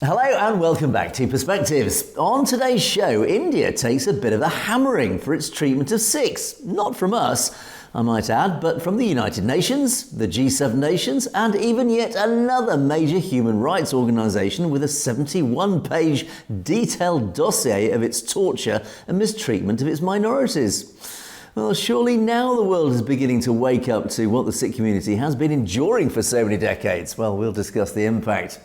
Hello and welcome back to Perspectives. On today's show, India takes a bit of a hammering for its treatment of Sikhs. Not from us, I might add, but from the United Nations, the G7 nations, and even yet another major human rights organisation with a 71-page detailed dossier of its torture and mistreatment of its minorities. Well, surely now the world is beginning to wake up to what the Sikh community has been enduring for so many decades. Well, we'll discuss the impact.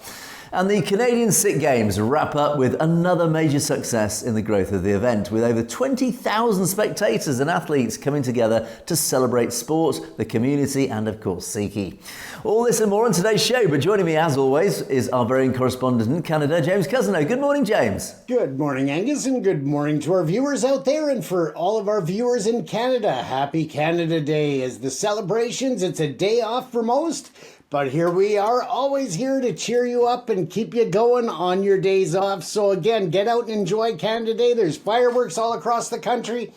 And the Canadian Sikh Games wrap up with another major success in the growth of the event, with over 20,000 spectators and athletes coming together to celebrate sport, the community, and of course Sikhi. All this and more on today's show, but joining me as always is our very own correspondent in Canada, James Cousineau. Good morning, James. Good morning, Angus, and good morning to our viewers out there, and for all of our viewers in Canada, happy Canada Day. As the celebrations, it's a day off for most, but here we are, always here to cheer you up and keep you going on your days off. So again, get out and enjoy Canada Day. There's fireworks all across the country.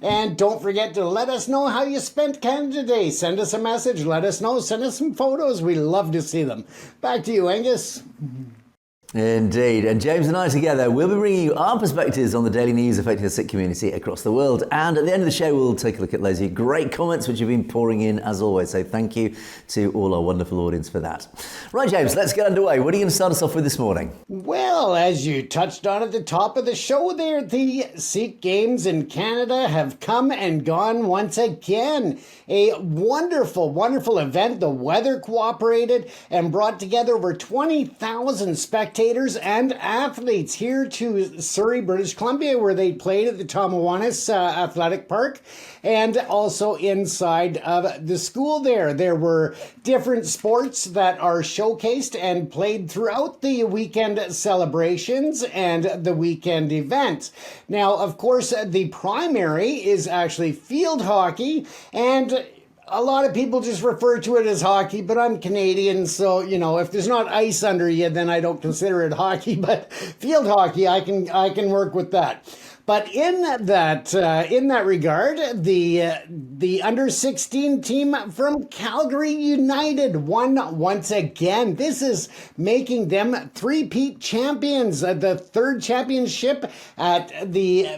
And don't forget to let us know how you spent Canada Day. Send us a message, let us know, send us some photos. We love to see them. Back to you, Angus. Indeed. And James and I together, we'll be bringing you our perspectives on the daily news affecting the Sikh community across the world. And at the end of the show, we'll take a look at those great comments which have been pouring in as always. So thank you to all our wonderful audience for that. Right, James, let's get underway. What are you going to start us off with this morning? Well, as you touched on at the top of the show there, the Sikh Games in Canada have come and gone once again. A wonderful, wonderful event. The weather cooperated and brought together over 20,000 spectators and athletes here to Surrey, British Columbia, where they played at the Tomawanis Athletic Park and also inside of the school there. There were different sports that are showcased and played throughout the weekend celebrations and the weekend events. Now, of course, the primary is actually field hockey, and a lot of people just refer to it as hockey, but I'm Canadian, so, you know, if there's not ice under you, then I don't consider it hockey, but field hockey, I can work with that. But in that regard, the under-16 team from Calgary United won once again. This is making them three-peat champions, the third championship at the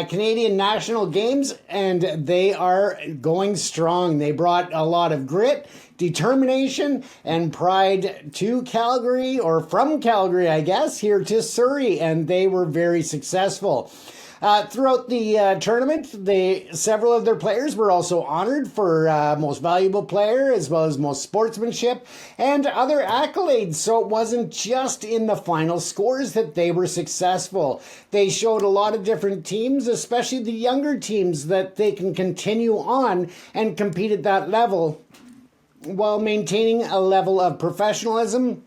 Canadian National Games, and they are going strong. They brought a lot of grit, determination, and pride to Calgary, or from Calgary, I guess, here to Surrey, and they were very successful. Throughout the tournament, several of their players were also honored for most valuable player, as well as most sportsmanship and other accolades. So it wasn't just in the final scores that they were successful. They showed a lot of different teams, especially the younger teams, that they can continue on and compete at that level while maintaining a level of professionalism,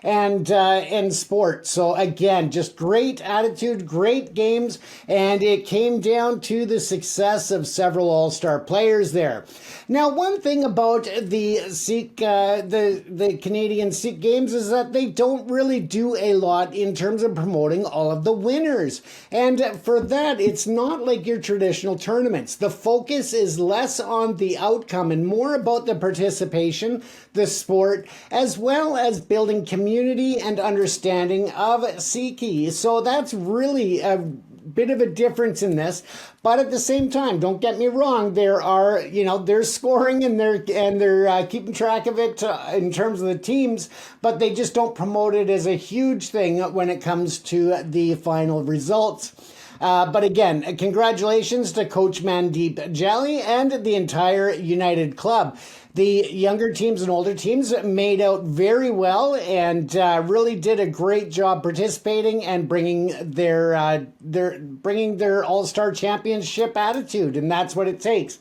and sport. So again, just great attitude, great games, and it came down to the success of several all-star players there. Now, one thing about the the Canadian Sikh Games is that they don't really do a lot in terms of promoting all of the winners. And for that, it's not like your traditional tournaments. The focus is less on the outcome and more about the participation, the sport, as well as building community and understanding of Sikhi. So that's really a bit of a difference in this, but at the same time, don't get me wrong, they're scoring and they're keeping track of it in terms of the teams, but they just don't promote it as a huge thing when it comes to the final results. But again, congratulations to Coach Mandeep Jali and the entire United Club. The younger teams and older teams made out very well and really did a great job participating and bringing their all-star championship attitude, and that's what it takes.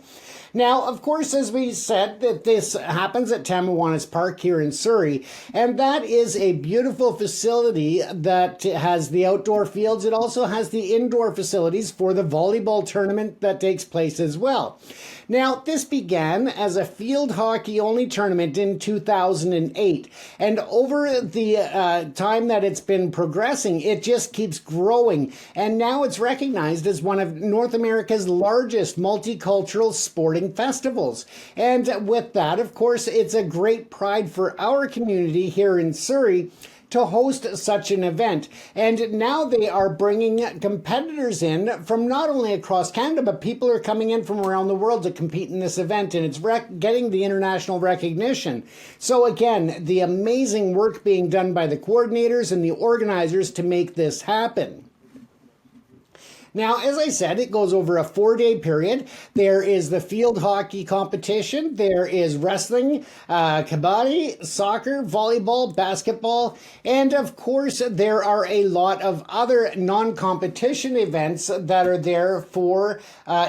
Now, of course, as we said, that this happens at Tomawanis Park here in Surrey, and that is a beautiful facility that has the outdoor fields. It also has the indoor facilities for the volleyball tournament that takes place as well. Now, this began as a field hockey only tournament in 2008, and over the time that it's been progressing, it just keeps growing, and now it's recognized as one of North America's largest multicultural sporting festivals. And with that, of course, it's a great pride for our community here in Surrey to host such an event. And now they are bringing competitors in from not only across Canada, but people are coming in from around the world to compete in this event, and it's getting the international recognition. So again, the amazing work being done by the coordinators and the organizers to make this happen. Now, as I said, it goes over a 4-day period. There is the field hockey competition. There is wrestling, kabaddi, soccer, volleyball, basketball, and of course, there are a lot of other non-competition events that are there for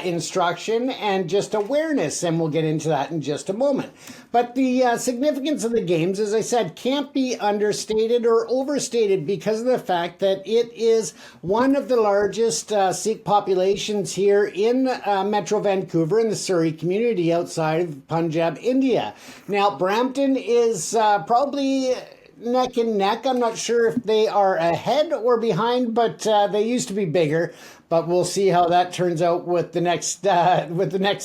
instruction and just awareness, and we'll get into that in just a moment. But the significance of the Games, as I said, can't be understated or overstated because of the fact that it is one of the largest Sikh populations here in Metro Vancouver in the Surrey community outside of Punjab, India. Now, Brampton is probably neck and neck. I'm not sure if they are ahead or behind, but they used to be bigger. But we'll see how that turns out with the next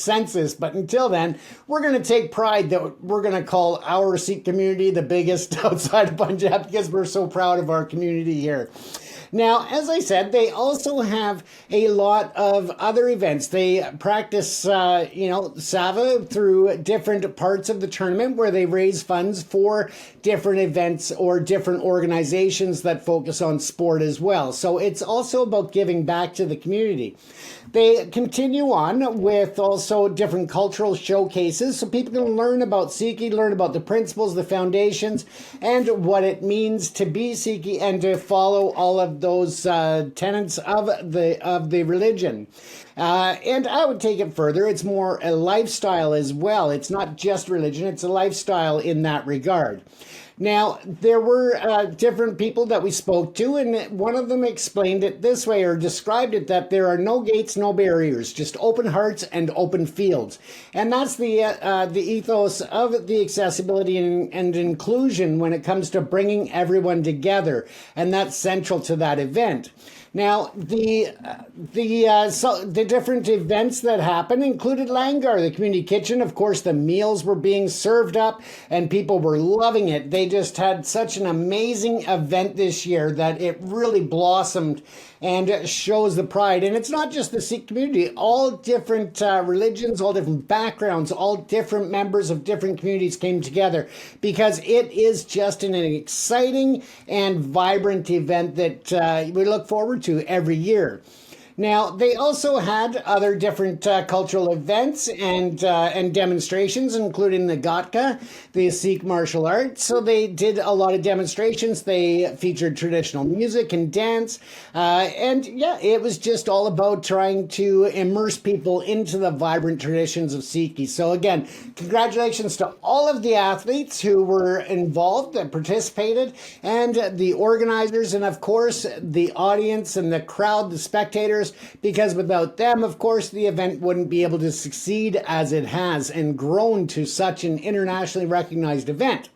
census. But until then, we're going to take pride that we're going to call our Sikh community the biggest outside of Punjab because we're so proud of our community here. Now, as I said, they also have a lot of other events. They practice, Sava through different parts of the tournament where they raise funds for different events or different organizations that focus on sport as well. So it's also about giving back to the community. They continue on with also different cultural showcases so people can learn about Sikhi, learn about the principles, the foundations, and what it means to be Sikhi and to follow all of those tenets of the religion. And I would take it further. It's more a lifestyle as well. It's not just religion. It's a lifestyle in that regard. Now, there were different people that we spoke to, and one of them explained it this way or described it that there are no gates, no barriers, just open hearts and open fields. And that's the ethos of the accessibility and inclusion when it comes to bringing everyone together. And that's central to that event. Now, the different events that happened included Langar, the community kitchen. Of course, the meals were being served up and people were loving it. They just had such an amazing event this year that it really blossomed and shows the pride. And it's not just the Sikh community, all different religions, all different backgrounds, all different members of different communities came together because it is just an exciting and vibrant event that we look forward to every year. Now, they also had other different cultural events and demonstrations, including the Gatka, the Sikh martial arts. So they did a lot of demonstrations. They featured traditional music and dance. It was just all about trying to immerse people into the vibrant traditions of Sikhi. So again, congratulations to all of the athletes who were involved and participated, and the organizers, and of course, the audience and the crowd, the spectators, because without them, of course, the event wouldn't be able to succeed as it has and grown to such an internationally recognized event.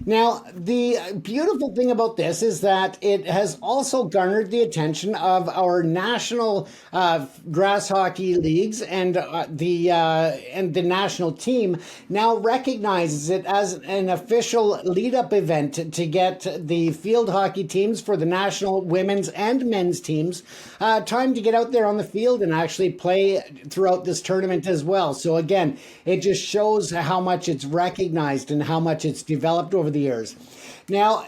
Now, the beautiful thing about this is that it has also garnered the attention of our national grass hockey leagues, and the national team now recognizes it as an official lead-up event to get the field hockey teams for the national women's and men's teams time to get out there on the field and actually play throughout this tournament as well. So again, it just shows how much it's recognized and how much it's developed over the years. Now,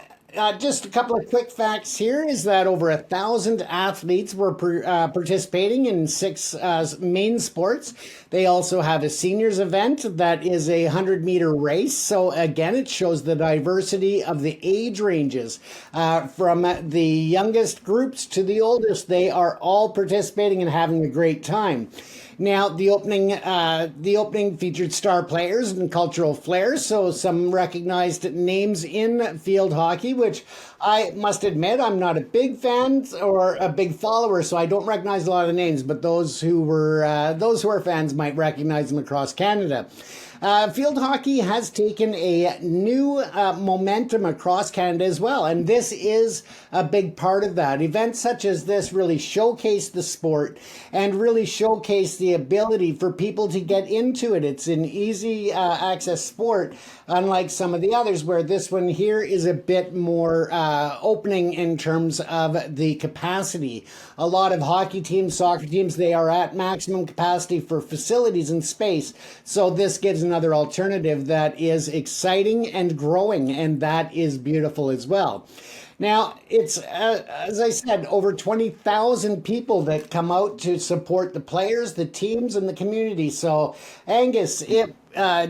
just a couple of quick facts here is that over 1,000 athletes were participating in 6 main sports. They also have a seniors event that is a 100-meter race. So again, it shows the diversity of the age ranges. From the youngest groups to the oldest, they are all participating and having a great time. Now, the opening featured star players and cultural flair, so some recognized names in field hockey, which I must admit I'm not a big fan or a big follower, so I don't recognize a lot of the names, but those who are fans might recognize them across Canada. Field hockey has taken a new momentum across Canada as well, and this is a big part of that. Events such as this really showcase the sport and really showcase the ability for people to get into it. It's an easy access sport, unlike some of the others, where this one here is a bit more opening in terms of the capacity. A lot of hockey teams, soccer teams, they are at maximum capacity for facilities and space. So this gives another alternative that is exciting and growing, and that is beautiful as well. Now, it's, as I said, over 20,000 people that come out to support the players, the teams, and the community. So, Angus, it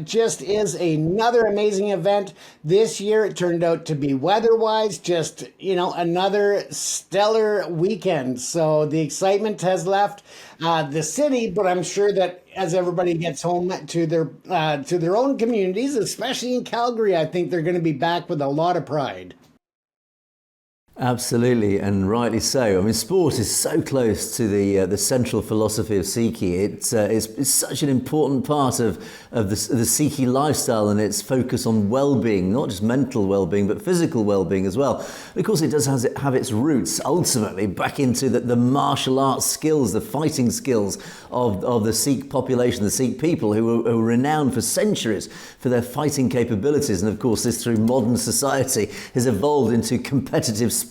just is another amazing event. This year, it turned out to be weather-wise just, another stellar weekend. So the excitement has left the city, but I'm sure that as everybody gets home to their own communities, especially in Calgary, I think they're going to be back with a lot of pride. Absolutely, and rightly so. I mean, sport is so close to the central philosophy of Sikhi. It's such an important part of the Sikhi lifestyle and its focus on well-being, not just mental well-being, but physical well-being as well. And of course, it does have its roots ultimately back into the martial arts skills, the fighting skills of the Sikh population, the Sikh people, who are renowned for centuries for their fighting capabilities. And of course, this through modern society has evolved into competitive sport.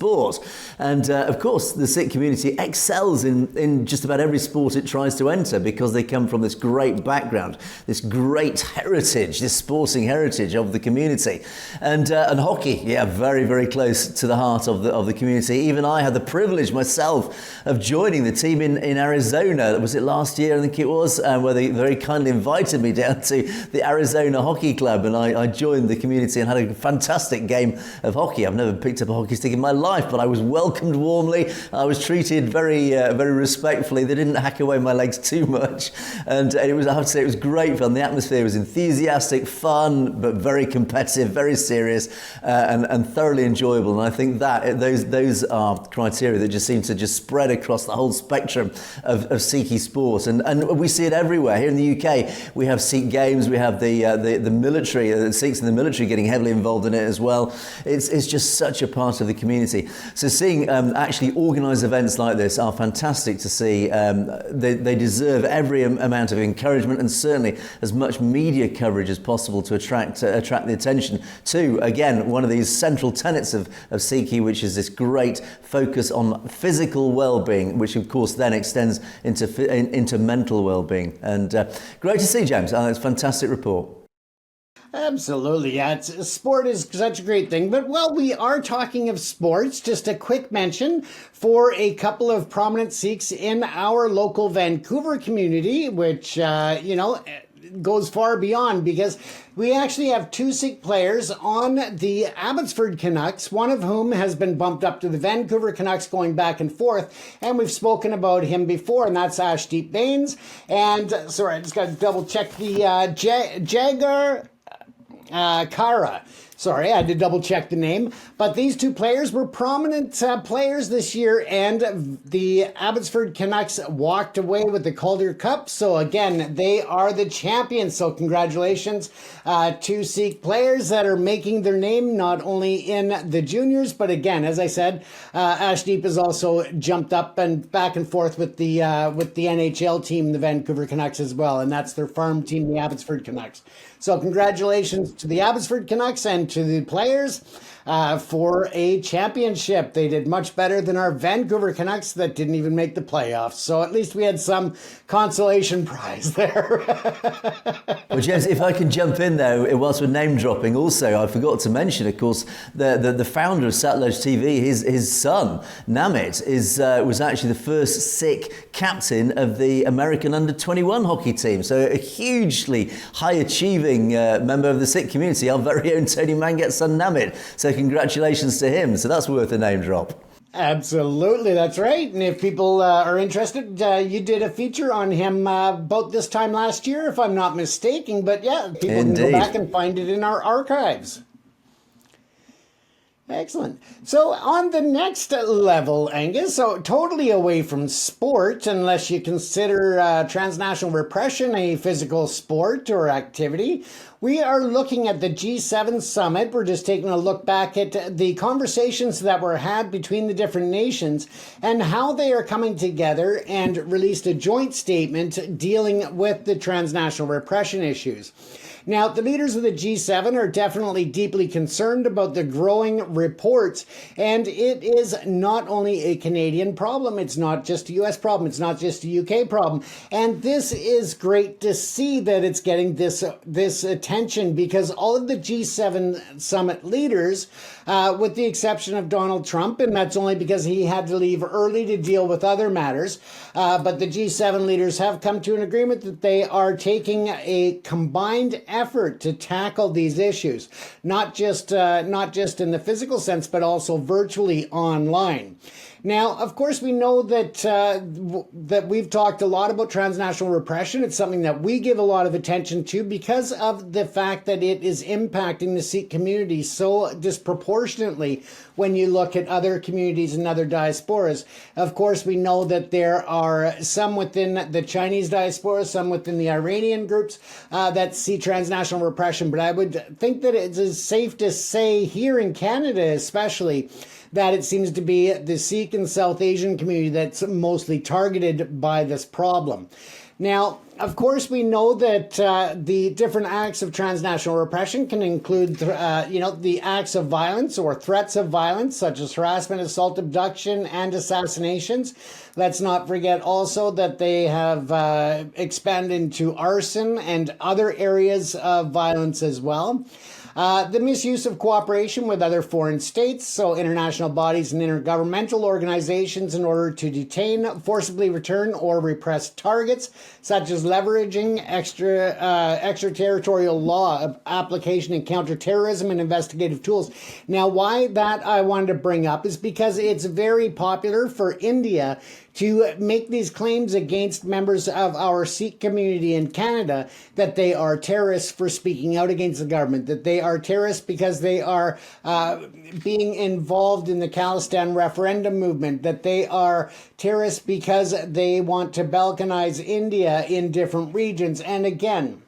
And of course, the Sikh community excels in just about every sport it tries to enter because they come from this great background, this great heritage, this sporting heritage of the community. And hockey, yeah, very, very close to the heart of the community. Even I had the privilege myself of joining the team in Arizona. Was it last year? I think it was, where they very kindly invited me down to the Arizona Hockey Club, and I joined the community and had a fantastic game of hockey. I've never picked up a hockey stick in my life, but I was welcomed warmly. I was treated very, very respectfully. They didn't hack away my legs too much, and I have to say it was great fun. The atmosphere was enthusiastic, fun, but very competitive, very serious, and thoroughly enjoyable. And I think that those are criteria that just seem to just spread across the whole spectrum of Sikhi sport, and we see it everywhere. Here in the UK, we have Sikh Games, we have the military, the Sikhs in the military getting heavily involved in it as well. It's just such a part of the community. So seeing actually organised events like this are fantastic to see. They deserve every amount of encouragement and certainly as much media coverage as possible to attract the attention to, again, one of these central tenets of Sikhi, which is this great focus on physical well-being, which of course then extends into mental well-being. And great to see, James. It's a fantastic report. Absolutely, yeah. Sport is such a great thing. But while we are talking of sports, just a quick mention for a couple of prominent Sikhs in our local Vancouver community, which, goes far beyond, because we actually have two Sikh players on the Abbotsford Canucks, one of whom has been bumped up to the Vancouver Canucks going back and forth, and we've spoken about him before, and that's Ashdeep Bains. And, sorry, I just got to double check the Jagar Kara. Sorry, I had to double check the name. But these two players were prominent players this year, and the Abbotsford Canucks walked away with the Calder Cup. So again, they are the champions. So congratulations to Sikh players that are making their name not only in the juniors, but again, as I said, Ashdeep has also jumped up and back and forth with the NHL team, the Vancouver Canucks as well, and that's their farm team, the Abbotsford Canucks. So congratulations to the Abbotsford Canucks and to the players for a championship. They did much better than our Vancouver Canucks that didn't even make the playoffs. So at least we had some consolation prize there. Well, James, if I can jump in there, whilst we're name dropping, also I forgot to mention, of course, the founder of Satellite TV, his son Namit was actually the first Sikh captain of the American under-21 hockey team. So a hugely high-achieving member of the Sikh community, our very own Tony Mangat's son Namit. So congratulations to him. So that's worth a name drop. Absolutely, that's right. And if people are interested, you did a feature on him about this time last year, if I'm not mistaken. But yeah, people can go back and find it in our archives. Excellent. So on the next level, Angus, so totally away from sport, unless you consider transnational repression a physical sport or activity, we are looking at the G7 summit. We're just taking a look back at the conversations that were had between the different nations and how they are coming together and released a joint statement dealing with the transnational repression issues. Now, the leaders of the G7 are definitely deeply concerned about the growing reports, and it is not only a Canadian problem, it's not just a US problem, it's not just a UK problem, and this is great to see that it's getting this attention, because all of the G7 summit leaders, with the exception of Donald Trump, and that's only because he had to leave early to deal with other matters, but the G7 leaders have come to an agreement that they are taking a combined effort to tackle these issues, not just in the physical sense, but also virtually online. Now, of course, we know that that we've talked a lot about transnational repression. It's something that we give a lot of attention to because of the fact that it is impacting the Sikh community so disproportionately when you look at other communities and other diasporas. Of course, we know that there are some within the Chinese diaspora, some within the Iranian groups that see transnational repression. But I would think that it is safe to say here in Canada especially, that it seems to be the Sikh and South Asian community that's mostly targeted by this problem. Now, of course, we know that the different acts of transnational repression can include, the acts of violence or threats of violence, such as harassment, assault, abduction, and assassinations. Let's not forget also that they have expanded into arson and other areas of violence as well. The misuse of cooperation with other foreign states, so international bodies and intergovernmental organizations in order to detain, forcibly return, or repress targets, such as leveraging extraterritorial law application and counterterrorism and investigative tools. Now, why that I wanted to bring up is because it's very popular for India to make these claims against members of our Sikh community in Canada that they are terrorists for speaking out against the government, that they are terrorists because they are being involved in the Khalistan referendum movement, that they are terrorists because they want to balkanize India in different regions. And again,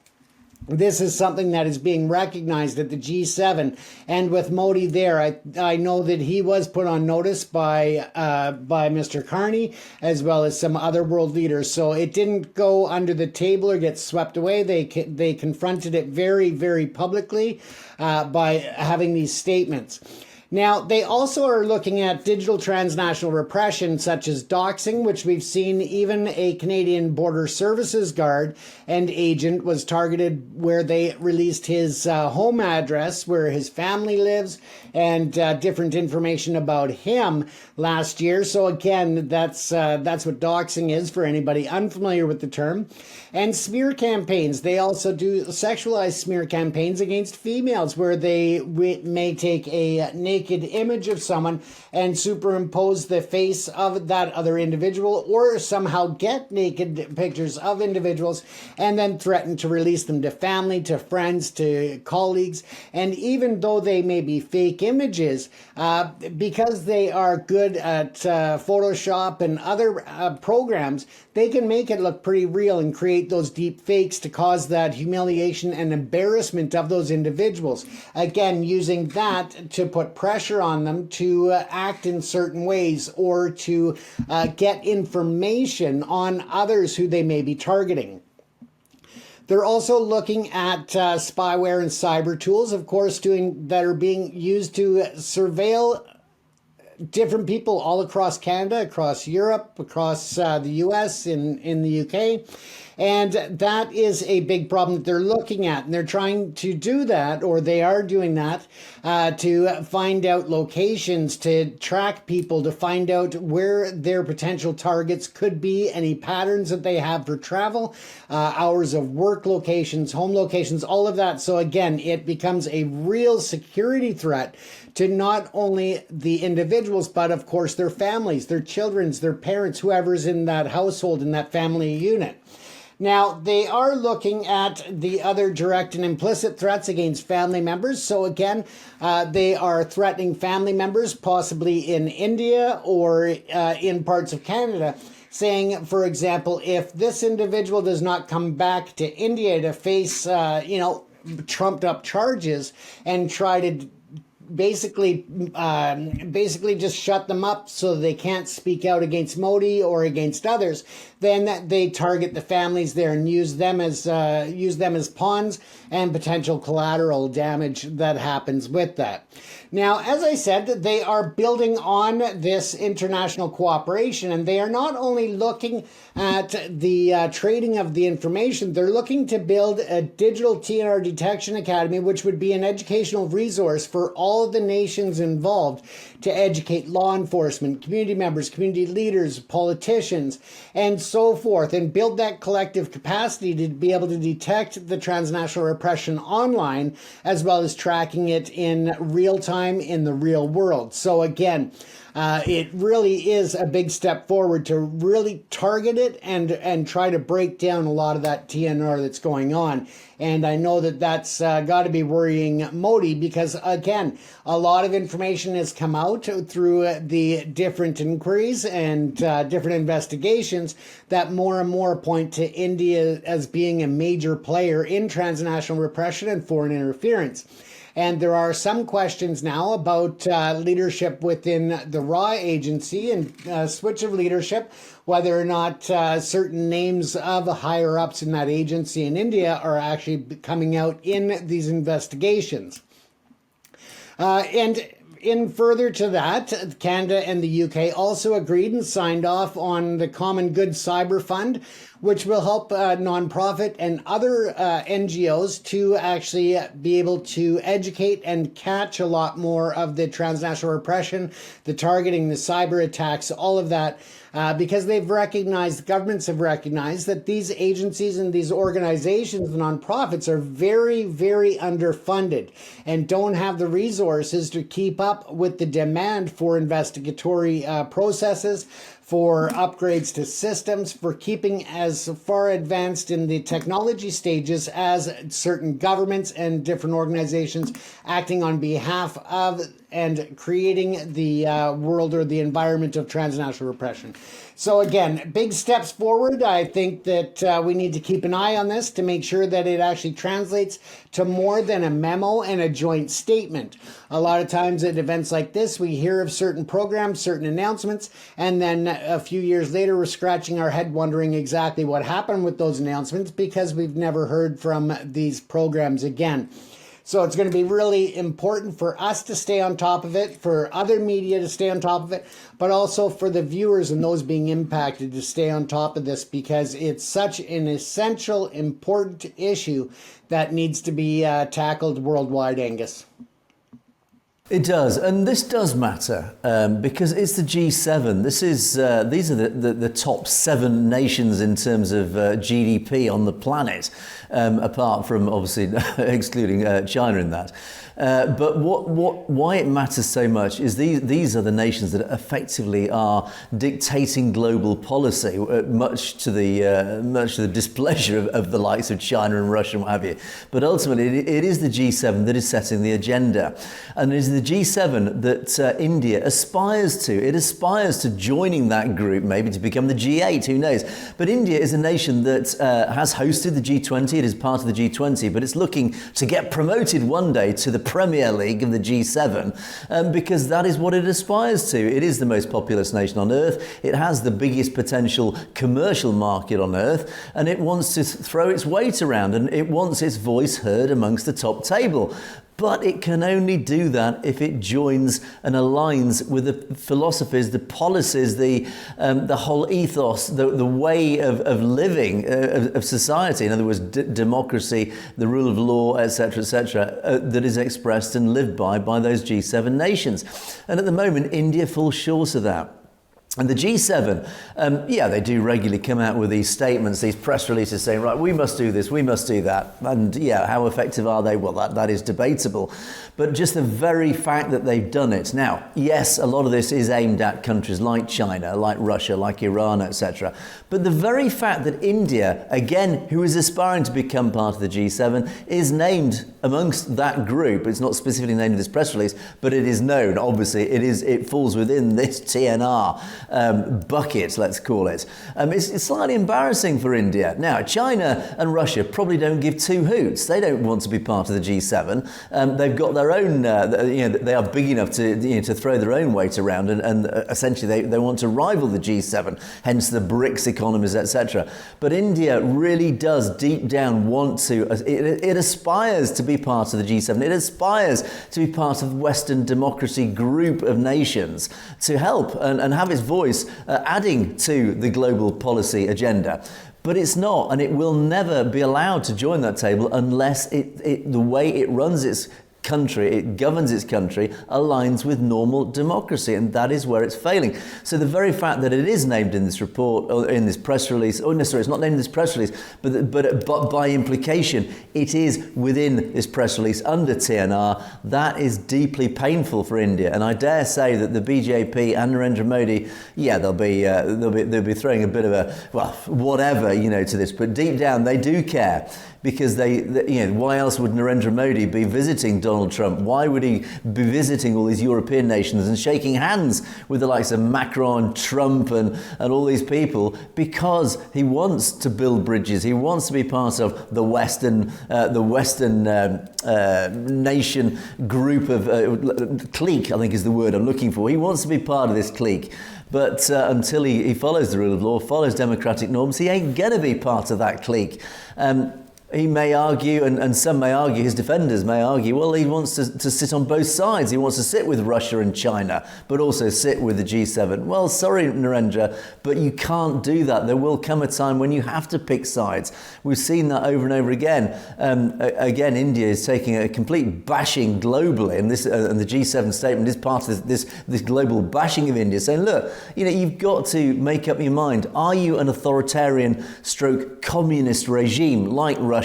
this is something that is being recognized at the G7, and with Modi there, I know that he was put on notice by Mr. Carney as well as some other world leaders. So it didn't go under the table or get swept away. They confronted it very, very publicly by having these statements. Now, they also are looking at digital transnational repression, such as doxing, which we've seen even a Canadian Border Services guard and agent was targeted where they released his home address, where his family lives, and different information about him last year. So again, that's what doxing is for anybody unfamiliar with the term. And smear campaigns. They also do sexualized smear campaigns against females, where they may take a naked image of someone and superimpose the face of that other individual, or somehow get naked pictures of individuals and then threaten to release them to family, to friends, to colleagues. And even though they may be fake images, because they are good at Photoshop and other programs, they can make it look pretty real and create those deep fakes to cause that humiliation and embarrassment of those individuals. Again, using that to put pressure on them to act in certain ways or to get information on others who they may be targeting. They're also looking at spyware and cyber tools, of course, that are being used to surveil different people all across Canada, across Europe, across the US, in the UK. And that is a big problem that they're looking at. And they're trying to do that, or they are doing that, to find out locations, to track people, to find out where their potential targets could be, any patterns that they have for travel, hours of work locations, home locations, all of that. So again, it becomes a real security threat to not only the individuals, but of course their families, their children, their parents, whoever's in that household, in that family unit. Now, they are looking at the other direct and implicit threats against family members. So again, they are threatening family members, possibly in India or in parts of Canada, saying, for example, if this individual does not come back to India to face, trumped up charges and try to basically just shut them up so they can't speak out against Modi or against others, then they target the families there and use them as pawns and potential collateral damage that happens with that. Now, as I said, they are building on this international cooperation, and they are not only looking at the trading of the information, they're looking to build a digital TNR detection academy, which would be an educational resource for all of the nations involved to educate law enforcement, community members, community leaders, politicians, and so forth, and build that collective capacity to be able to detect the transnational repression online, as well as tracking it in real time in the real world. So again, it really is a big step forward to really target it and try to break down a lot of that TNR that's going on. And I know that that's got to be worrying Modi, because, again, a lot of information has come out through the different inquiries and different investigations that more and more point to India as being a major player in transnational repression and foreign interference. And there are some questions now about leadership within the RAW agency and switch of leadership, whether or not certain names of higher-ups in that agency in India are actually coming out in these investigations. And in further to that, Canada and the UK also agreed and signed off on the Common Good Cyber Fund, which will help nonprofit and other NGOs to actually be able to educate and catch a lot more of the transnational repression, the targeting, the cyber attacks, all of that, because they've recognized, governments have recognized that these agencies and these organizations, the nonprofits, are very, very underfunded and don't have the resources to keep up with the demand for investigatory processes, for upgrades to systems, for keeping as far advanced in the technology stages as certain governments and different organizations acting on behalf of and creating the world or the environment of transnational repression. So again, big steps forward. I think that we need to keep an eye on this to make sure that it actually translates to more than a memo and a joint statement. A lot of times at events like this, we hear of certain programs, certain announcements, and then a few years later, we're scratching our head wondering exactly what happened with those announcements because we've never heard from these programs again. So it's going to be really important for us to stay on top of it, for other media to stay on top of it, but also for the viewers and those being impacted to stay on top of this, because it's such an essential, important issue that needs to be tackled worldwide, Angus. It does, and this does matter because it's the G7. These are the top 7 nations in terms of GDP on the planet, apart from obviously excluding China in that. But why it matters so much is these are the nations that effectively are dictating global policy, much to the displeasure of the likes of China and Russia and what have you. But ultimately, it is the G7 that is setting the agenda, and it is the G7 that India aspires to. It aspires to joining that group, maybe to become the G8. Who knows? But India is a nation that has hosted the G20. It is part of the G20, but it's looking to get promoted one day to the Premier League of the G7 because that is what it aspires to. It is the most populous nation on earth. It has the biggest potential commercial market on earth, and it wants to throw its weight around, and it wants its voice heard amongst the top table. But it can only do that if it joins and aligns with the philosophies, the policies, the whole ethos, the way of living of society. In other words, democracy, the rule of law, etc., that is expressed and lived by those G7 nations. And at the moment, India falls short of that. And the G7, they do regularly come out with these statements, these press releases saying, right, we must do this, we must do that. And how effective are they? Well, that is debatable. But just the very fact that they've done it. Now, yes, a lot of this is aimed at countries like China, like Russia, like Iran, etc. But the very fact that India, again, who is aspiring to become part of the G7, is named amongst that group. It's not specifically named in this press release, but it is known. Obviously, it falls within this TNR bucket, let's call it. It's slightly embarrassing for India. Now, China and Russia probably don't give two hoots. They don't want to be part of the G7. They've got their own, they are big enough to throw their own weight around, and essentially they want to rival the G7, hence the BRICS economies, etc. But India really does deep down want to, it aspires to be part of the G7. It aspires to be part of Western democracy group of nations to help and have its voice adding to the global policy agenda. But it's not, and it will never be allowed to join that table unless the way it runs its country, it governs its country, aligns with normal democracy, and that is where it's failing. So the very fact that it is named in this report, or in this press release, it's not named in this press release, but by implication, it is within this press release under TNR. That is deeply painful for India, and I dare say that the BJP and Narendra Modi, they'll be throwing a bit of a whatever to this, but deep down they do care. Because why else would Narendra Modi be visiting Donald Trump? Why would he be visiting all these European nations and shaking hands with the likes of Macron, Trump, and all these people? Because he wants to build bridges. He wants to be part of the Western nation group of clique, I think is the word I'm looking for. He wants to be part of this clique. But until he follows the rule of law, follows democratic norms, he ain't going to be part of that clique. He may argue, and some may argue, his defenders may argue, well, he wants to sit on both sides. He wants to sit with Russia and China, but also sit with the G7. Well, sorry, Narendra, but you can't do that. There will come a time when you have to pick sides. We've seen that over and over again. Again, India is taking a complete bashing globally, and the G7 statement is part of this global bashing of India, saying, look, you've got to make up your mind. Are you an authoritarian stroke communist regime like Russia,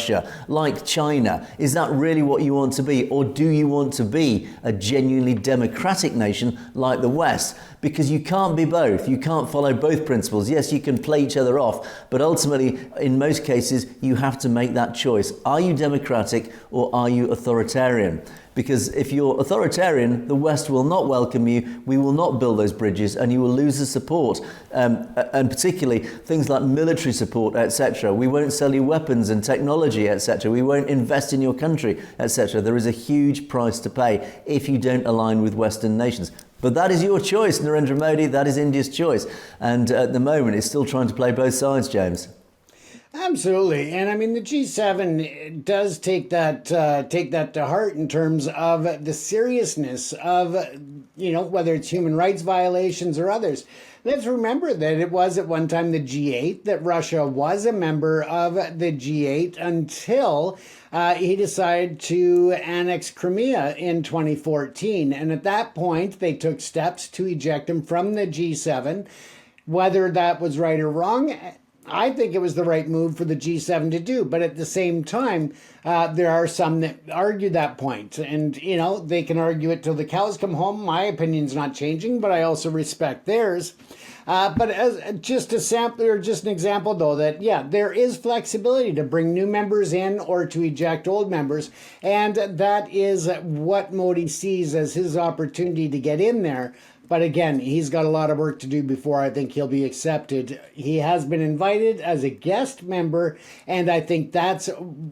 like China? Is that really what you want to be? Or do you want to be a genuinely democratic nation like the West? Because you can't be both. You can't follow both principles. Yes, you can play each other off, but ultimately, in most cases, you have to make that choice. Are you democratic or are you authoritarian? Because if you're authoritarian, the West will not welcome you, we will not build those bridges, and you will lose the support. And particularly things like military support, etc. We won't sell you weapons and technology, etc. We won't invest in your country, etc. There is a huge price to pay if you don't align with Western nations. But that is your choice, Narendra Modi. That is India's choice. And at the moment, it's still trying to play both sides, James. Absolutely. And I mean, the G7 does take that to heart in terms of the seriousness of, whether it's human rights violations or others. Let's remember that it was at one time the G8, that Russia was a member of the G8 until he decided to annex Crimea in 2014. And at that point, they took steps to eject him from the G7. Whether that was right or wrong, I think it was the right move for the G7 to do. But at the same time, there are some that argue that point. And, they can argue it till the cows come home. My opinion's not changing, but I also respect theirs. But as just a sample or just an example, though, that, there is flexibility to bring new members in or to eject old members. And that is what Modi sees as his opportunity to get in there. But again, he's got a lot of work to do before I think he'll be accepted. He has been invited as a guest member, and I think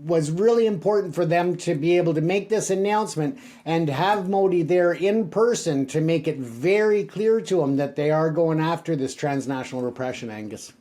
was really important for them to be able to make this announcement and have Modi there in person to make it very clear to him that they are going after this transnational repression, Angus.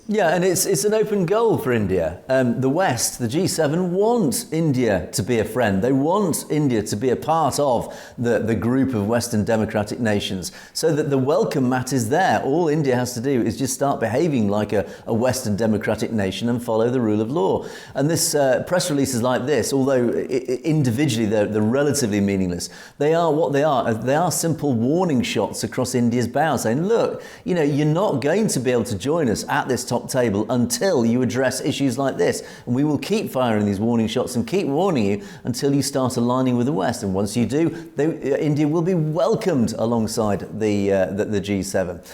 Yeah, and it's an open goal for India. The West, the G7, want India to be a friend. They want India to be a part of the group of Western democratic nations, so that the welcome mat is there. All India has to do is just start behaving like a Western democratic nation and follow the rule of law. And this press releases like this, although individually they're relatively meaningless, they are what they are. They are simple warning shots across India's bow, saying, look, you're not going to be able to join us at this top table until you address issues like this. And we will keep firing these warning shots and keep warning you until you start aligning with the West. And once you do, India will be welcomed alongside the G7.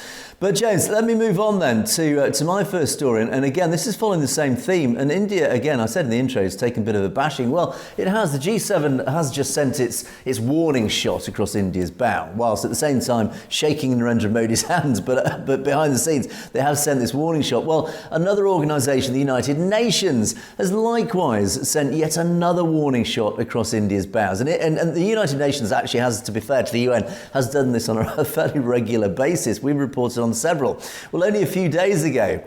But James, let me move on then to my first story. And again, this is following the same theme. And India, again, I said in the intro, has taken a bit of a bashing. Well, it has. The G7 has just sent its warning shot across India's bow, whilst at the same time shaking Narendra Modi's hands. But behind the scenes, they have sent this warning shot. Well, another organisation, the United Nations, has likewise sent yet another warning shot across India's bows. And the United Nations actually has, to be fair to the UN, has done this on a fairly regular basis. We've reported on several. Well, only a few days ago,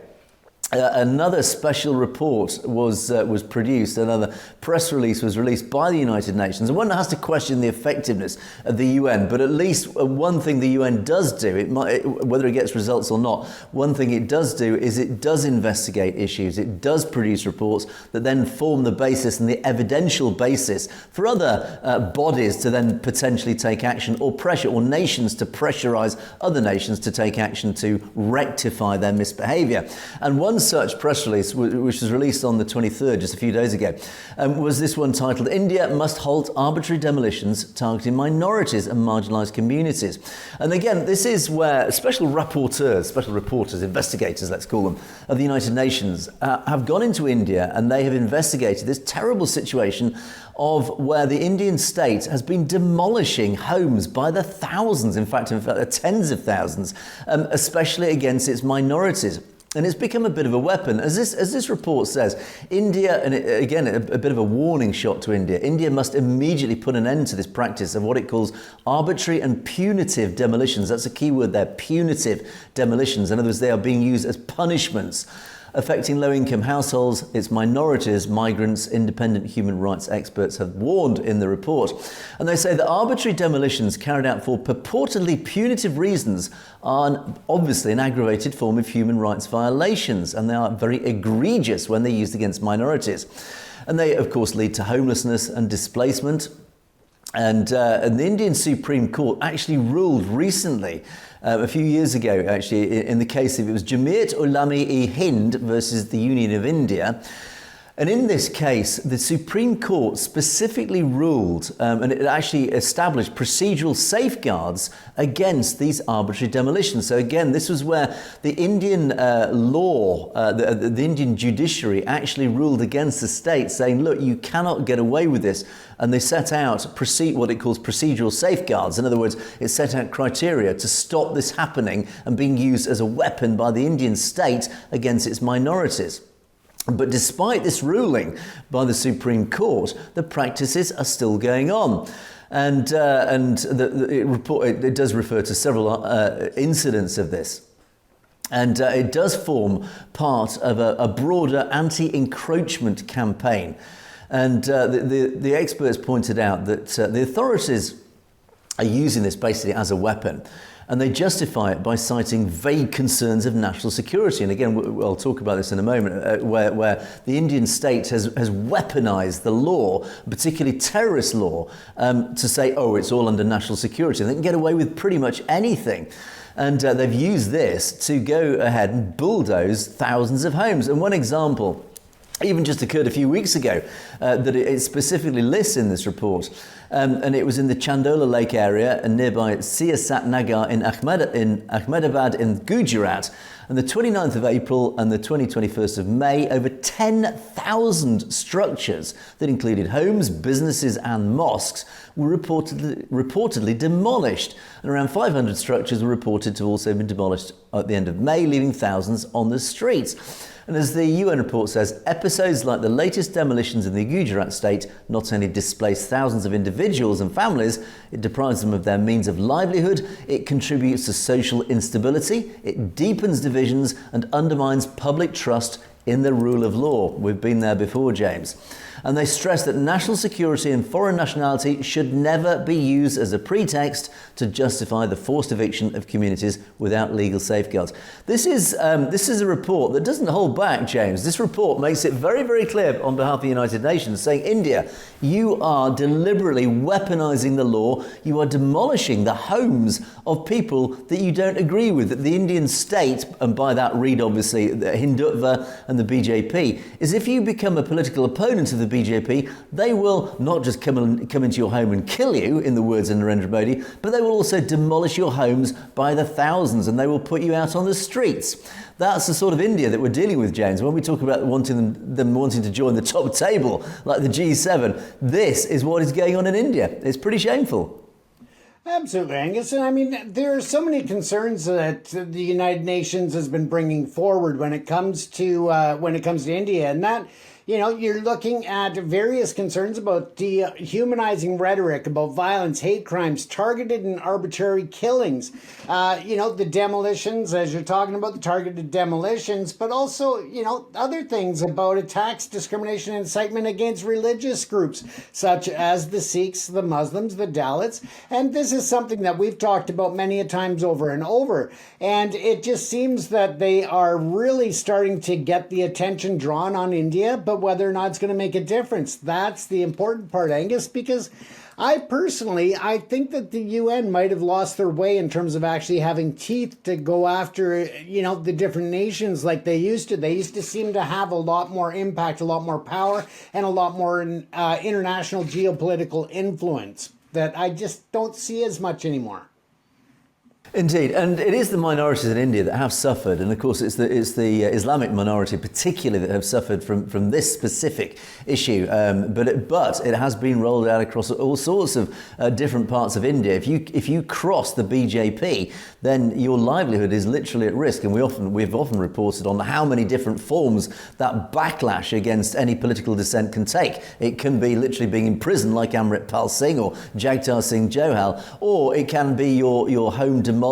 another special report was produced, another press release was released by the United Nations. And one has to question the effectiveness of the UN, but at least one thing the UN does do, whether it gets results or not, one thing it does do is it does investigate issues. It does produce reports that then form the basis and the evidential basis for other bodies to then potentially take action, or pressure, or nations to pressurize other nations to take action to rectify their misbehavior. And one such press release, which was released on the 23rd, just a few days ago, was this one titled, "India must halt arbitrary demolitions targeting minorities and marginalised communities." And again, this is where special reporters, investigators, let's call them, of the United Nations have gone into India, and they have investigated this terrible situation of where the Indian state has been demolishing homes by the thousands, in fact tens of thousands, especially against its minorities. And it's become a bit of a weapon. As this report says, India, and again, a bit of a warning shot to India, India must immediately put an end to this practice of what it calls arbitrary and punitive demolitions. That's a key word there, punitive demolitions. In other words, they are being used as punishments, affecting low-income households, its minorities, migrants. Independent human rights experts have warned in the report. And they say that arbitrary demolitions carried out for purportedly punitive reasons are obviously an aggravated form of human rights violations, and they are very egregious when they're used against minorities. And they, of course, lead to homelessness and displacement. And the Indian Supreme Court actually ruled recently, a few years ago, actually, in the case of, it was Jamiat Ulama-e-Hind versus the Union of India. And in this case, the Supreme Court specifically ruled, and it actually established procedural safeguards against these arbitrary demolitions. So again, this was where the Indian law, the Indian judiciary actually ruled against the state, saying, look, you cannot get away with this. And they set out what it calls procedural safeguards. In other words, it set out criteria to stop this happening and being used as a weapon by the Indian state against its minorities. But despite this ruling by the Supreme Court, the practices are still going on. And it does refer to several incidents of this. And it does form part of a broader anti-encroachment campaign. And the experts pointed out that the authorities are using this basically as a weapon. And they justify it by citing vague concerns of national security. And again, I'll talk about this in a moment, where the Indian state has weaponized the law, particularly terrorist law, to say, oh, it's all under national security. And they can get away with pretty much anything. And they've used this to go ahead and bulldoze thousands of homes. And one example even just occurred a few weeks ago that it specifically lists in this report. And it was in the Chandola Lake area and nearby Siasat Nagar in Ahmedabad in Gujarat. And the 29th of April and the 21st of May, over 10,000 structures that included homes, businesses and mosques were reportedly demolished. And around 500 structures were reported to have also been demolished at the end of May, leaving thousands on the streets. And as the UN report says, episodes like the latest demolitions in the Gujarat state not only displaced thousands of individuals, individuals and families, it deprives them of their means of livelihood, it contributes to social instability, it deepens divisions and undermines public trust in the rule of law. We've been there before, James. And they stress that national security and foreign nationality should never be used as a pretext to justify the forced eviction of communities without legal safeguards. This is a report that doesn't hold back, James. This report makes it very, very clear on behalf of the United Nations, saying, India, you are deliberately weaponising the law. You are demolishing the homes of people that you don't agree with. That the Indian state, and by that read obviously the Hindutva and the BJP, is if you become a political opponent of the BJP, they will not just come into your home and kill you, in the words of Narendra Modi, but they will also demolish your homes by the thousands, and they will put you out on the streets. That's the sort of India that we're dealing with, James. When we talk about them wanting to join the top table, like the G7, this is what is going on in India. It's pretty shameful. Absolutely, Angus. And I mean, there are so many concerns that the United Nations has been bringing forward when it comes to India, and that, you know, you're looking at various concerns about dehumanizing rhetoric, about violence, hate crimes, targeted and arbitrary killings, the demolitions, as you're talking about, the targeted demolitions, but also, other things about attacks, discrimination, and incitement against religious groups, such as the Sikhs, the Muslims, the Dalits. And this is something that we've talked about many a times over and over. And it just seems that they are really starting to get the attention drawn on India, but whether or not it's going to make a difference, that's the important part, Angus, because I think that the UN might have lost their way in terms of actually having teeth to go after, the different nations like they used to. They used to seem to have a lot more impact, a lot more power, and a lot more international geopolitical influence that I just don't see as much anymore. Indeed, and it is the minorities in India that have suffered, and of course it's the Islamic minority particularly that have suffered from this specific issue. But it has been rolled out across all sorts of different parts of India. If you cross the BJP, then your livelihood is literally at risk, and we've often reported on how many different forms that backlash against any political dissent can take. It can be literally being imprisoned like Amritpal Singh or Jagtar Singh Johal, or it can be your home demolished,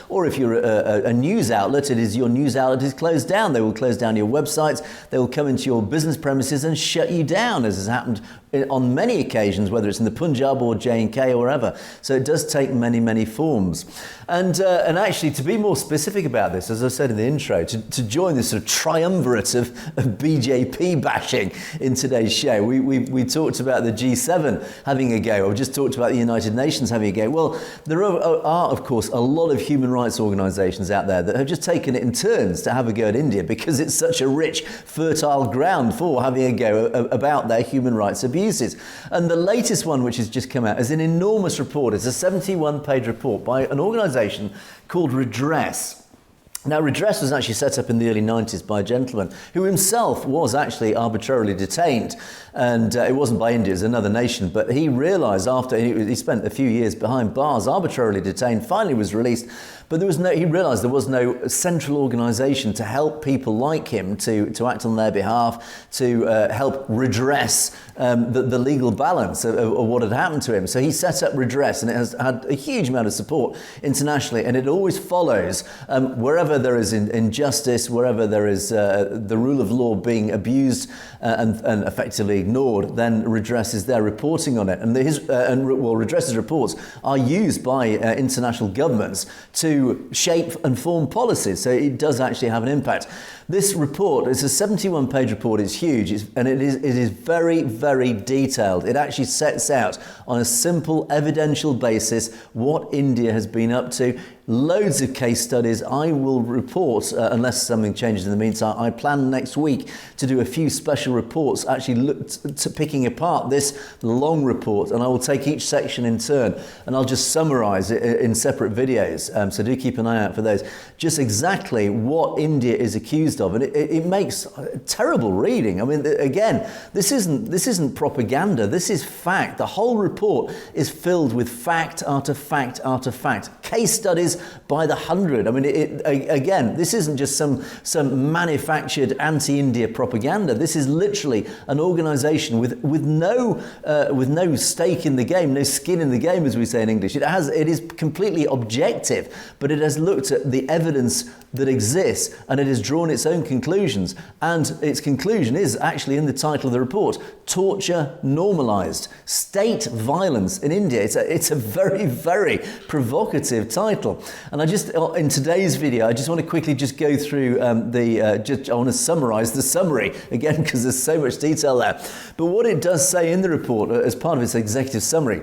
or if you're a news outlet, your news outlet is closed down. They will close down your websites. They will come into your business premises and shut you down, as has happened on many occasions, whether it's in the Punjab or J&K or wherever. So it does take many, many forms. And actually, to be more specific about this, as I said in the intro, to join this sort of triumvirate of BJP bashing in today's show, we talked about the G7 having a go. I've just talked about the United Nations having a go. Well, there are, of course, a lot of human rights organisations out there that have just taken it in turns to have a go at India because it's such a rich, fertile ground for having a go about their human rights abuses. And the latest one, which has just come out, is an enormous report. It's a 71-page report by an organisation called Redress. Now, Redress was actually set up in the early 90s by a gentleman who himself was actually arbitrarily detained. And it wasn't by India, it was another nation. But he realised after he spent a few years behind bars, arbitrarily detained, finally was released. But he realised there was no central organisation to help people like him to act on their behalf, to help redress the legal balance of what had happened to him. So he set up Redress, and it has had a huge amount of support internationally. And it always follows wherever there is injustice, wherever there is the rule of law being abused and effectively ignored, then Redress is there reporting on it. And Redress's reports are used by international governments to shape and form policies, so it does actually have an impact. This report, it's a 71-page report, it's huge, and it is very, very detailed. It actually sets out on a simple evidential basis what India has been up to. Loads of case studies. I will report, unless something changes in the meantime, I plan next week to do a few special reports, actually look to picking apart this long report, and I will take each section in turn, and I'll just summarise it in separate videos, so do keep an eye out for those. Just exactly what India is accused of, and it makes terrible reading. I mean, again, this isn't propaganda, this is fact. The whole report is filled with fact after fact after fact, case studies dies by the 100. I mean, again, this isn't just some manufactured anti-India propaganda. This is literally an organisation with no stake in the game, no skin in the game, as we say in English. It is completely objective, but it has looked at the evidence that exists and it has drawn its own conclusions. And its conclusion is actually in the title of the report: torture normalised, state violence in India. It's a very, very provocative title. And in today's video, I just want to quickly just go through I want to summarise the summary again, because there's so much detail there. But what it does say in the report, as part of its executive summary,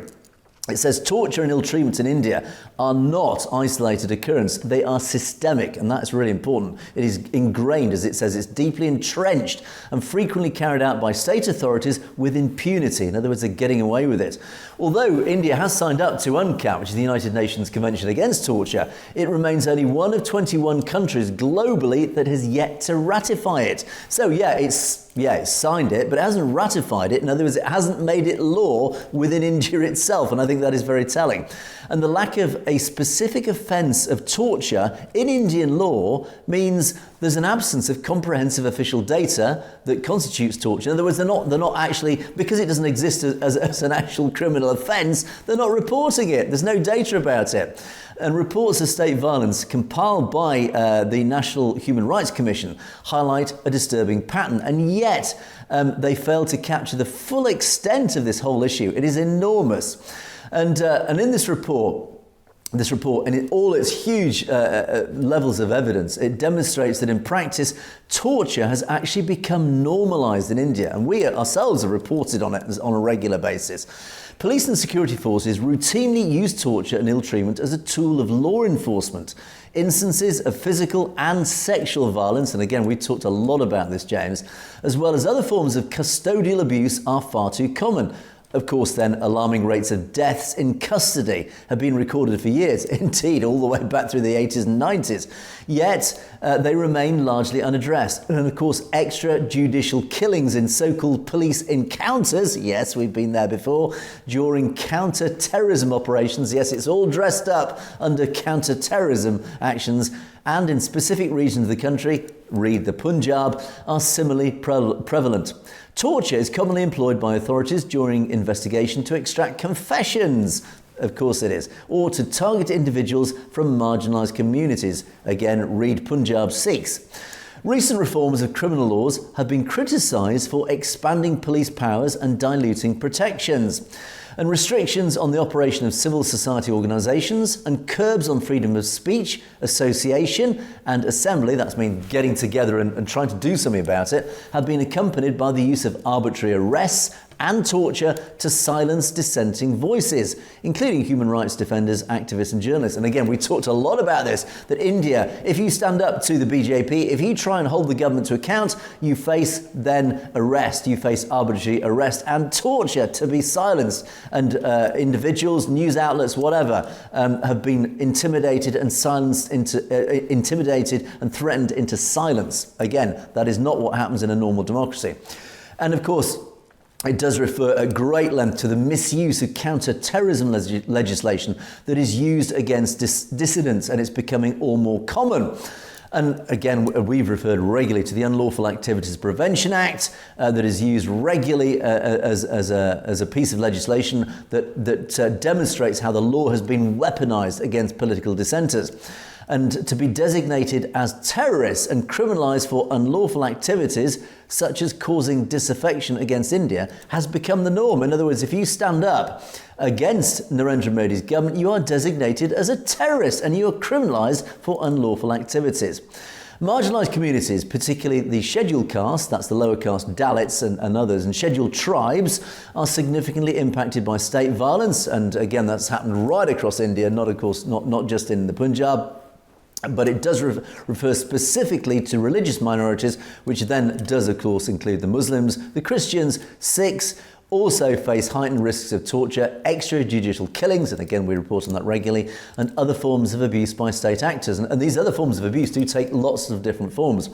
it says torture and ill treatment in India are not isolated occurrence. They are systemic, and that's really important. It is ingrained, as it says, it's deeply entrenched and frequently carried out by state authorities with impunity. In other words, they're getting away with it. Although India has signed up to UNCAT, which is the United Nations Convention Against Torture, it remains only one of 21 countries globally that has yet to ratify it. So it's signed it, but it hasn't ratified it. In other words, it hasn't made it law within India itself, and I think that is very telling. And the lack of a specific offence of torture in Indian law means there's an absence of comprehensive official data that constitutes torture. In other words, they're not actually, because it doesn't exist as an actual criminal offence, they're not reporting it. There's no data about it. And reports of state violence compiled by the National Human Rights Commission highlight a disturbing pattern, and yet they fail to capture the full extent of this whole issue. It is enormous. And in this report, and in all its huge levels of evidence, it demonstrates that in practice, torture has actually become normalised in India. And we ourselves have reported on it on a regular basis. Police and security forces routinely use torture and ill treatment as a tool of law enforcement. Instances of physical and sexual violence, and again, we talked a lot about this, James, as well as other forms of custodial abuse are far too common. Of course, then, alarming rates of deaths in custody have been recorded for years, indeed, all the way back through the 80s and 90s. Yet, they remain largely unaddressed. And of course, extrajudicial killings in so-called police encounters, yes, we've been there before, during counter-terrorism operations, yes, it's all dressed up under counter-terrorism actions, and in specific regions of the country, read the Punjab, are similarly prevalent. Torture is commonly employed by authorities during investigation to extract confessions, of course it is, or to target individuals from marginalised communities. Again, read Punjab Sikhs. Recent reforms of criminal laws have been criticised for expanding police powers and diluting protections. And restrictions on the operation of civil society organisations and curbs on freedom of speech, association and assembly, that's mean getting together and trying to do something about it, have been accompanied by the use of arbitrary arrests and torture to silence dissenting voices, including human rights defenders, activists and journalists. And again, we talked a lot about this, that India, if you stand up to the BJP, if you try and hold the government to account, you face then arrest, you face arbitrary arrest and torture to be silenced. And individuals, news outlets, whatever, have been intimidated and intimidated and threatened into silence. Again, that is not what happens in a normal democracy. And of course, it does refer at great length to the misuse of counter-terrorism legislation that is used against dissidents, and it's becoming all more common. And again, we've referred regularly to the Unlawful Activities Prevention Act that is used regularly as a piece of legislation that demonstrates how the law has been weaponised against political dissenters. And to be designated as terrorists and criminalised for unlawful activities such as causing disaffection against India has become the norm. In other words, if you stand up against Narendra Modi's government, you are designated as a terrorist and you are criminalised for unlawful activities. Marginalised communities, particularly the scheduled caste, that's the lower caste Dalits and others, and scheduled tribes, are significantly impacted by state violence. And again, that's happened right across India, not just in the Punjab. But it does refer specifically to religious minorities, which then does, of course, include the Muslims, the Christians, Sikhs, also face heightened risks of torture, extrajudicial killings, and again we report on that regularly, and other forms of abuse by state actors. And these other forms of abuse do take lots of different forms.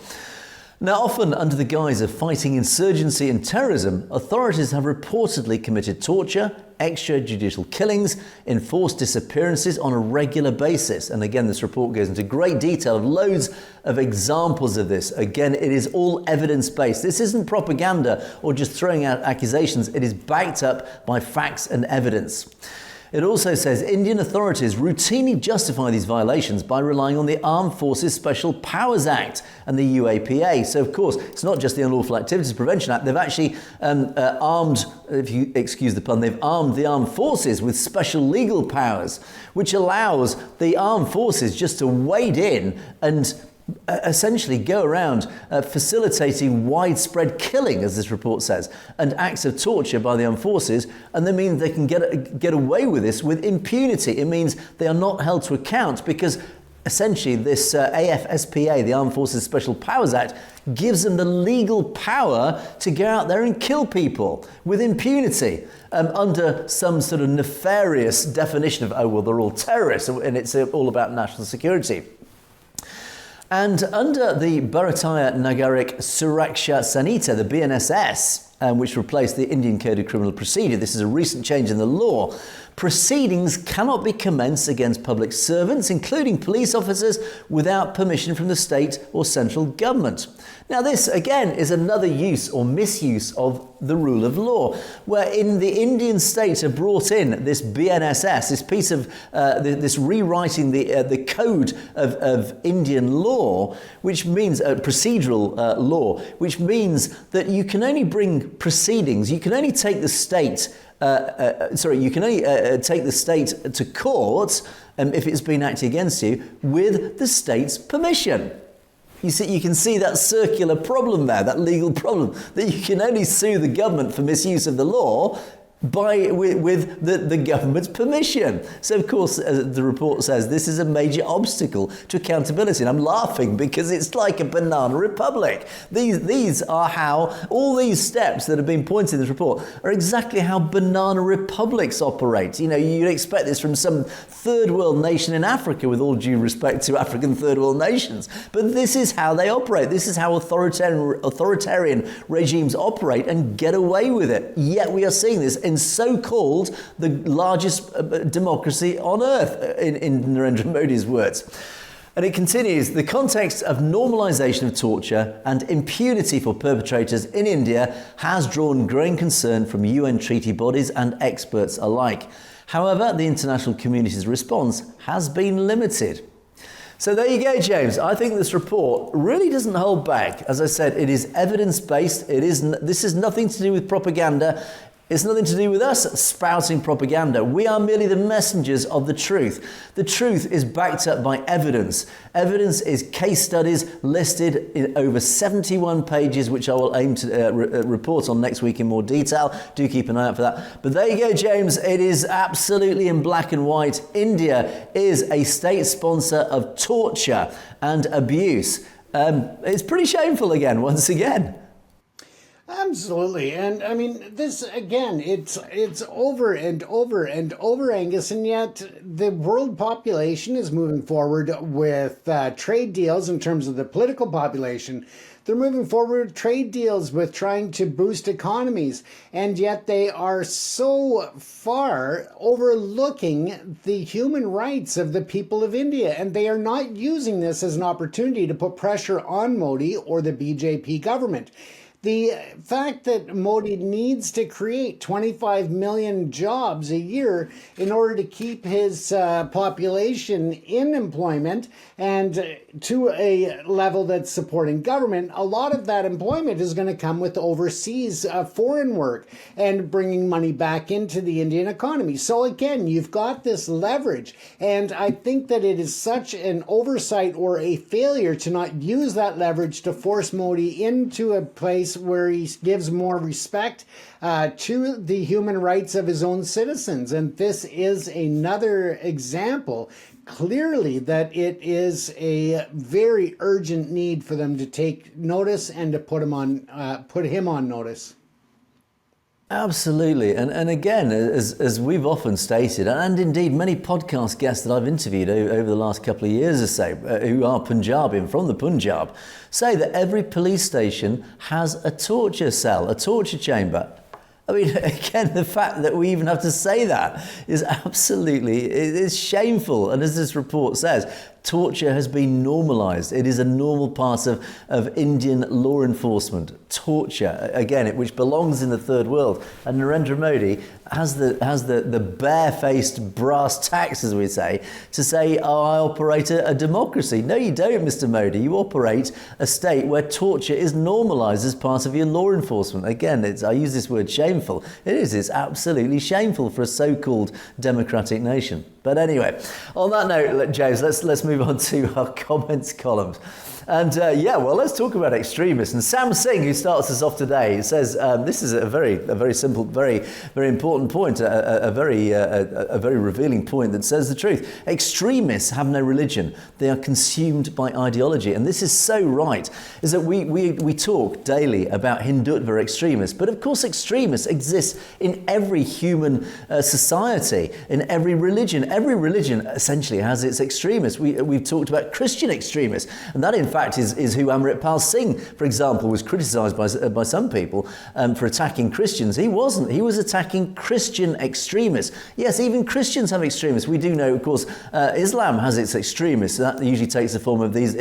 Now, often under the guise of fighting insurgency and terrorism, authorities have reportedly committed torture, extrajudicial killings, enforced disappearances on a regular basis. And again, this report goes into great detail of loads of examples of this. Again, it is all evidence-based. This isn't propaganda or just throwing out accusations. It is backed up by facts and evidence. It also says Indian authorities routinely justify these violations by relying on the Armed Forces Special Powers Act and the UAPA. So, of course, it's not just the Unlawful Activities Prevention Act. They've actually armed, if you excuse the pun, they've armed the armed forces with special legal powers, which allows the armed forces just to wade in and essentially go around facilitating widespread killing, as this report says, and acts of torture by the armed forces, and that means they can get away with this with impunity. It means they are not held to account because essentially this AFSPA, the Armed Forces Special Powers Act, gives them the legal power to go out there and kill people with impunity under some sort of nefarious definition of, oh, well, they're all terrorists, and it's all about national security. And under the Bharatiya Nagarik Suraksha Sanhita, the BNSS, which replaced the Indian Code of Criminal Procedure, this is a recent change in the law, proceedings cannot be commenced against public servants, including police officers, without permission from the state or central government. Now this, again, is another use or misuse of the rule of law, where in the Indian state have brought in this BNSS, this piece of, this rewriting the code of Indian law, which means procedural law, which means that you can only bring proceedings, you can only take the state you can only take the state to court if it's been acted against you with the state's permission. You see, you can see that circular problem there, that legal problem, that you can only sue the government for misuse of the law with the government's permission. So, of course, the report says this is a major obstacle to accountability. And I'm laughing because it's like a banana republic. These are how all these steps that have been pointed in this report are exactly how banana republics operate. You know, you'd expect this from some third world nation in Africa, with all due respect to African third world nations. But this is how they operate. This is how authoritarian regimes operate and get away with it. Yet we are seeing this in so-called the largest democracy on earth, in Narendra Modi's words. And it continues, the context of normalisation of torture and impunity for perpetrators in India has drawn growing concern from UN treaty bodies and experts alike. However, the international community's response has been limited. So there you go, James. I think this report really doesn't hold back. As I said, it is evidence-based. This is nothing to do with propaganda. It's nothing to do with us spouting propaganda. We are merely the messengers of the truth. The truth is backed up by evidence. Evidence is case studies listed in over 71 pages, which I will aim to report on next week in more detail. Do keep an eye out for that. But there you go, James. It is absolutely in black and white. India is a state sponsor of torture and abuse. It's pretty shameful again, once again. Absolutely. And I mean, this, again, it's over and over and over, Angus, and yet the world population is moving forward with trade deals in terms of the political population. They're moving forward with trade deals with trying to boost economies, and yet they are so far overlooking the human rights of the people of India, and they are not using this as an opportunity to put pressure on Modi or the BJP government. The fact that Modi needs to create 25 million jobs a year in order to keep his population in employment and to a level that's supporting government, a lot of that employment is going to come with overseas foreign work and bringing money back into the Indian economy. So again, you've got this leverage, and I think that it is such an oversight or a failure to not use that leverage to force Modi into a place where he gives more respect to the human rights of his own citizens. And this is another example, clearly, that it is a very urgent need for them to take notice and to put him on notice. Absolutely. And again, as we've often stated, and indeed many podcast guests that I've interviewed over the last couple of years or so, who are Punjabi and from the Punjab, say that every police station has a torture cell, a torture chamber. I mean, again, the fact that we even have to say that is absolutely, it is shameful. And as this report says, torture has been normalised. It is a normal part of Indian law enforcement. Torture, again, which belongs in the third world. And Narendra Modi has the barefaced brass tacks, as we say, to say, oh, I operate a democracy. No, you don't, Mr. Modi. You operate a state where torture is normalised as part of your law enforcement. Again, I use this word shameful. It is. It's absolutely shameful for a so-called democratic nation. But anyway, on that note, James, let's move on to our comments columns. And let's talk about extremists. And Sam Singh, who starts us off today, says this is a very simple, very important point, a very revealing point that says the truth. Extremists have no religion; they are consumed by ideology. And this is so right. Is that we talk daily about Hindutva extremists, but of course extremists exist in every human society, in every religion. Every religion essentially has its extremists. We've talked about Christian extremists, and that in fact is who Amritpal Singh, for example, was criticised by some people for attacking Christians. He wasn't. He was attacking Christian extremists. Yes, even Christians have extremists. We do know, of course, Islam has its extremists. That usually takes the form of these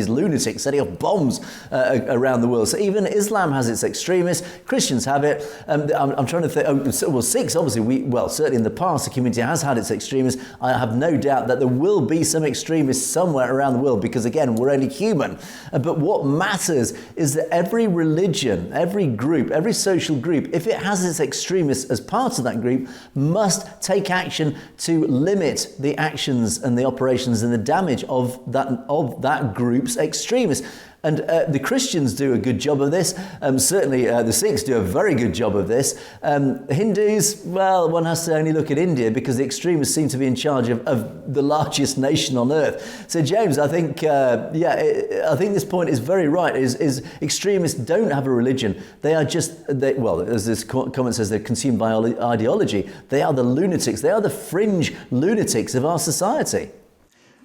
lunatics setting off bombs around the world. So even Islam has its extremists. Christians have it. I'm trying to think. Sikhs, obviously, certainly in the past, the community has had its extremists. I have no doubt that there will be some extremists somewhere around the world because, again, we're only human. But what matters is that every religion, every group, every social group, if it has its extremists as part of that group, must take action to limit the actions and the operations and the damage of that group's extremists. And the Christians do a good job of this. Certainly the Sikhs do a very good job of this. Hindus, well, one has to only look at India because the extremists seem to be in charge of the largest nation on earth. So James, I think I think this point is very right, is extremists don't have a religion. They are as this comment says, they're consumed by ideology. They are the lunatics. They are the fringe lunatics of our society.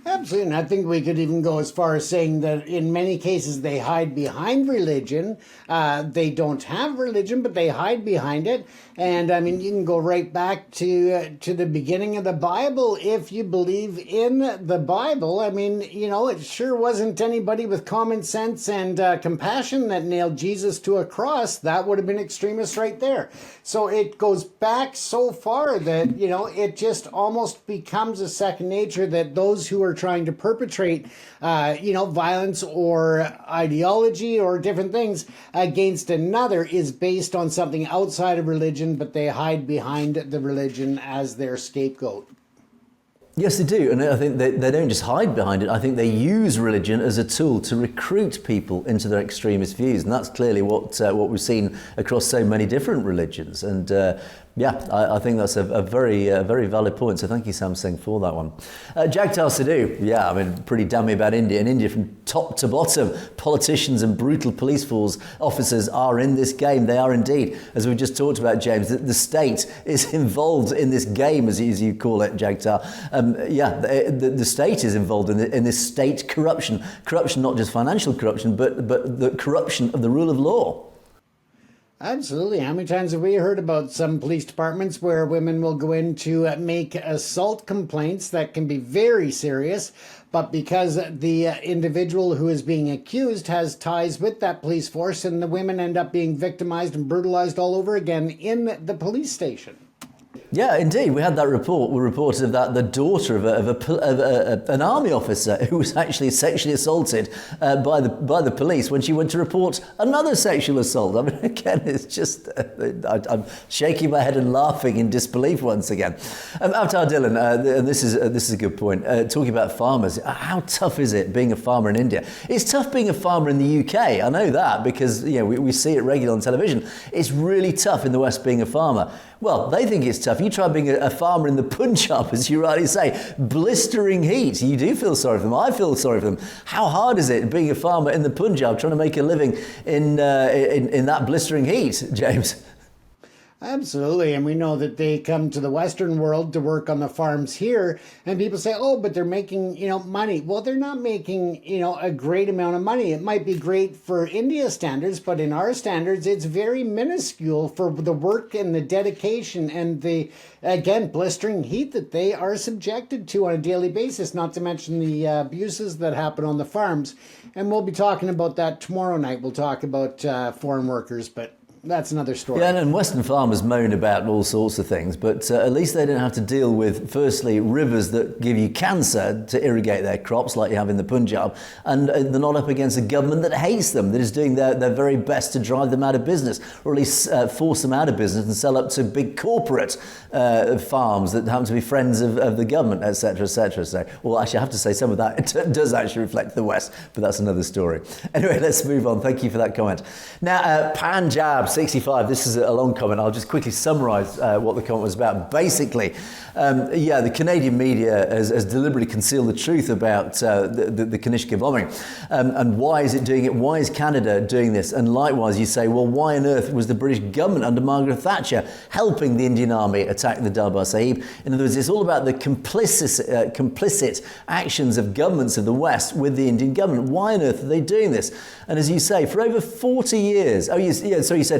Absolutely, and I think we could even go as far as saying that in many cases they hide behind religion. They don't have religion, but they hide behind it. And I mean, you can go right back to the beginning of the Bible if you believe in the Bible. I mean, it sure wasn't anybody with common sense and compassion that nailed Jesus to a cross. That would have been extremists right there. So it goes back so far that, it just almost becomes a second nature that those who are trying to perpetrate, violence or ideology or different things against another is based on something outside of religion, but they hide behind the religion as their scapegoat. Yes, they do. And I think they don't just hide behind it. I think they use religion as a tool to recruit people into their extremist views. And that's clearly what we've seen across so many different religions. And I think that's a very valid point. So thank you, Sam Singh, for that one. Jagtar Sidhu, pretty damning about India. In India, from top to bottom, politicians and brutal police force officers are in this game. They are indeed, as we just talked about, James, the state is involved in this game, as you call it, Jagtar. The state is involved in this state corruption. Corruption, not just financial corruption, but the corruption of the rule of law. Absolutely. How many times have we heard about some police departments where women will go in to make assault complaints that can be very serious, but because the individual who is being accused has ties with that police force, and the women end up being victimized and brutalized all over again in the police station? Yeah, indeed. We had that report. We reported that the daughter of an army officer who was actually sexually assaulted by the police when she went to report another sexual assault. I mean, again, it's just I'm shaking my head and laughing in disbelief once again. Avtar Dhillon, and this is a good point. Talking about farmers, how tough is it being a farmer in India? It's tough being a farmer in the UK. I know that because we see it regularly on television. It's really tough in the West being a farmer. Well, they think it's tough. You try being a farmer in the Punjab, as you rightly say, blistering heat. You do feel sorry for them. I feel sorry for them. How hard is it being a farmer in the Punjab, trying to make a living in that blistering heat, James? Absolutely. And we know that they come to the Western world to work on the farms here. And people say, oh, but they're making, money. Well, they're not making, a great amount of money. It might be great for India standards, but in our standards, it's very minuscule for the work and the dedication and the, again, blistering heat that they are subjected to on a daily basis, not to mention the abuses that happen on the farms. And we'll be talking about that tomorrow night. We'll talk about foreign workers, but that's another story. Yeah, and Western farmers moan about all sorts of things, but at least they don't have to deal with, firstly, rivers that give you cancer to irrigate their crops like you have in the Punjab, and they're not up against a government that hates them, that is doing their very best to drive them out of business, or at least force them out of business and sell up to big corporate farms that happen to be friends of the government, etc., etc. So, well, actually, I have to say some of that does actually reflect the West, but that's another story. Anyway, let's move on. Thank you for that comment. Now, Punjab 65, this is a long comment. I'll just quickly summarise what the comment was about. Basically, the Canadian media has deliberately concealed the truth about the Kanishka bombing. And why is it doing it? Why is Canada doing this? And likewise, you say, well, why on earth was the British government under Margaret Thatcher helping the Indian Army attack the Darbar Sahib? In other words, it's all about the complicit actions of governments of the West with the Indian government. Why on earth are they doing this? And as you say, for over 40 years, so you said,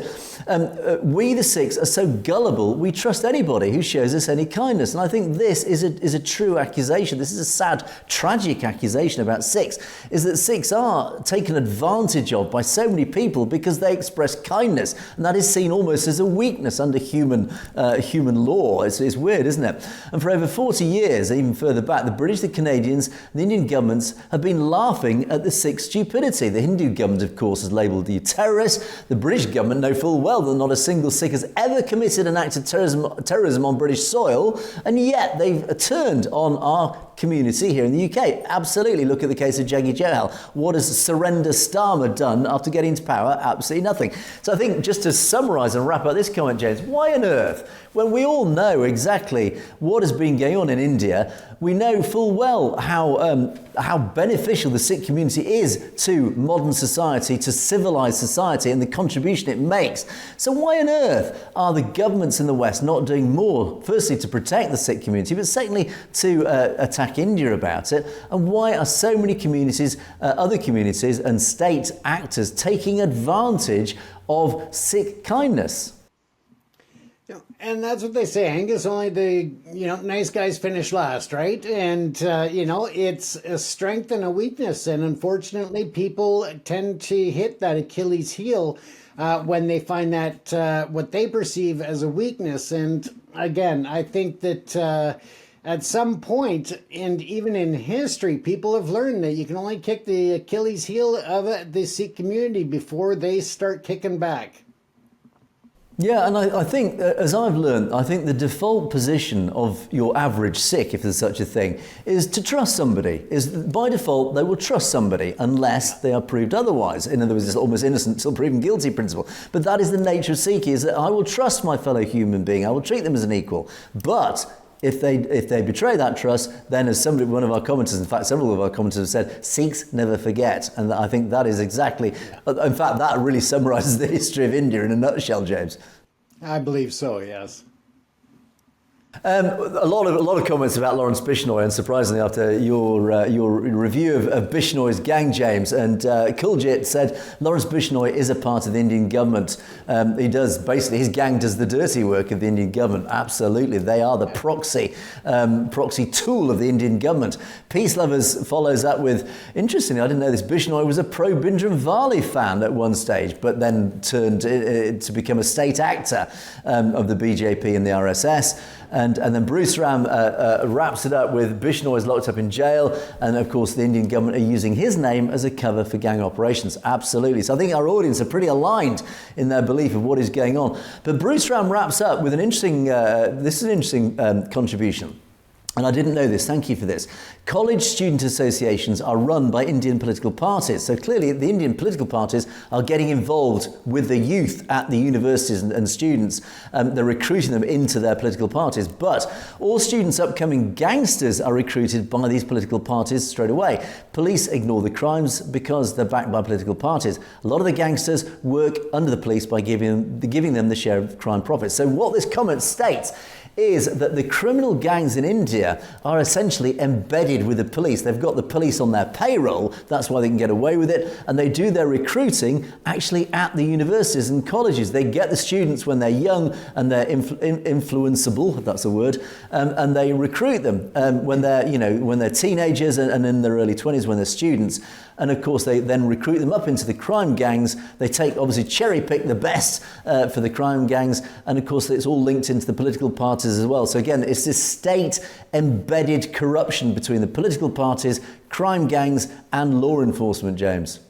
we the Sikhs are so gullible, we trust anybody who shows us any kindness. And I think this is a true accusation. This is a sad, tragic accusation about Sikhs, is that Sikhs are taken advantage of by so many people because they express kindness. And that is seen almost as a weakness under human law. It's weird, isn't it? And for over 40 years, even further back, the British, the Canadians, the Indian governments have been laughing at the Sikh stupidity. The Hindu government, of course, has labelled you terrorists. The British government know full well that not a single Sikh has ever committed an act of terrorism on British soil, and yet they've turned on our community here in the UK. Absolutely. Look at the case of Jaggi Johal. What has Surrender Starmer done after getting into power? Absolutely nothing. So I think just to summarise and wrap up this comment, James, why on earth, when we all know exactly what has been going on in India, we know full well how beneficial the Sikh community is to modern society, to civilised society, and the contribution it makes. So why on earth are the governments in the West not doing more, firstly, to protect the Sikh community, but secondly, to attack India about it? And why are so many communities, other communities and state actors taking advantage of Sikh kindness? And that's what they say, Angus, only the, nice guys finish last, right? And, it's a strength and a weakness. And unfortunately, people tend to hit that Achilles heel when they find that what they perceive as a weakness. And again, I think that at some point, and even in history, people have learned that you can only kick the Achilles heel of the Sikh community before they start kicking back. Yeah, and I think, as I've learned, I think the default position of your average Sikh, if there's such a thing, is to trust somebody. Is by default, they will trust somebody unless they are proved otherwise. In other words, it's almost innocent till proven guilty principle. But that is the nature of Sikh, is that I will trust my fellow human being. I will treat them as an equal. But if they betray that trust, then as one of our commenters, in fact, several of our commenters have said, Sikhs never forget. And I think that is exactly, in fact, that really summarises the history of India in a nutshell, James. I believe so, yes. A lot of comments about Lawrence Bishnoi, unsurprisingly, after your review of Bishnoi's gang, James. And Kuljit said Lawrence Bishnoi is a part of the Indian government. He does basically, his gang does the dirty work of the Indian government. Absolutely, they are the proxy tool of the Indian government. Peace Lovers follows that with, interestingly, I didn't know this, Bishnoi was a pro-Bindranvali fan at one stage, but then turned to become a state actor of the BJP and the RSS. And then Bruce Ram wraps it up with Bishnoi is locked up in jail, and of course the Indian government are using his name as a cover for gang operations. Absolutely. So I think our audience are pretty aligned in their belief of what is going on. But Bruce Ram wraps up with an interesting, this is an interesting contribution. and I didn't know this, thank you for this, college student associations are run by Indian political parties. So clearly the Indian political parties are getting involved with the youth at the universities and students. They're recruiting them into their political parties. But all students, upcoming gangsters, are recruited by these political parties straight away. Police ignore the crimes because they're backed by political parties. A lot of the gangsters work under the police by giving them the share of crime profits. So what this comment states is that the criminal gangs in India are essentially embedded with the police. They've got the police on their payroll, that's why they can get away with it, and they do their recruiting actually at the universities and colleges. They get the students when they're young and they're influenceable, if that's a word, and they recruit them when they're teenagers and in their early 20s when they're students. And of course, they then recruit them up into the crime gangs. They obviously cherry pick the best for the crime gangs. And of course, it's all linked into the political parties as well. So again, it's this state embedded corruption between the political parties, crime gangs and law enforcement, James.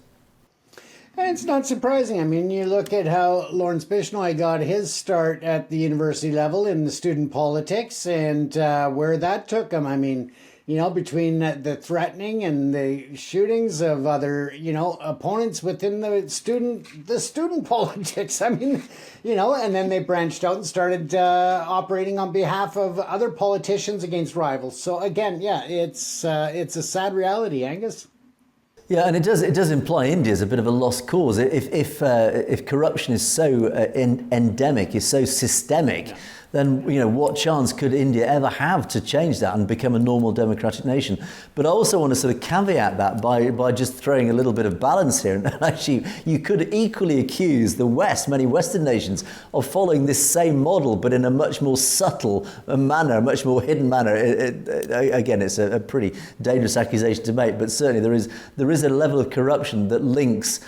And it's not surprising. I mean, you look at how Lawrence Bishnoi got his start at the university level in the student politics and where that took him. I mean, between the threatening and the shootings of other, opponents within the student politics. I mean, and then they branched out and started operating on behalf of other politicians against rivals. So again, yeah, it's a sad reality, Angus. Yeah, and it does imply India is a bit of a lost cause. If corruption is so endemic, is so systemic, then what chance could India ever have to change that and become a normal democratic nation? But I also want to sort of caveat that by just throwing a little bit of balance here. And actually, you could equally accuse the West, many Western nations, of following this same model, but in a much more subtle manner, a much more hidden manner. Again, it's a pretty dangerous accusation to make, but certainly there is a level of corruption that links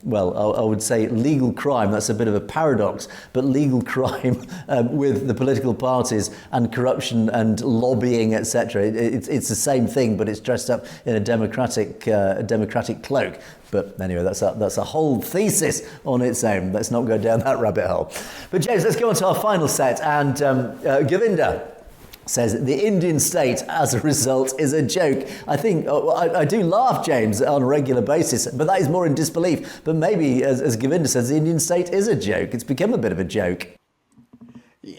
I would say legal crime, that's a bit of a paradox, but legal crime with the political parties and corruption and lobbying, etc. It's the same thing, but it's dressed up in a democratic cloak. But anyway, that's a whole thesis on its own. Let's not go down that rabbit hole. But James, let's go on to our final set. And Govinda says the Indian state, as a result, is a joke. I think I do laugh, James, on a regular basis, but that is more in disbelief. But maybe, as Govinda says, the Indian state is a joke. It's become a bit of a joke.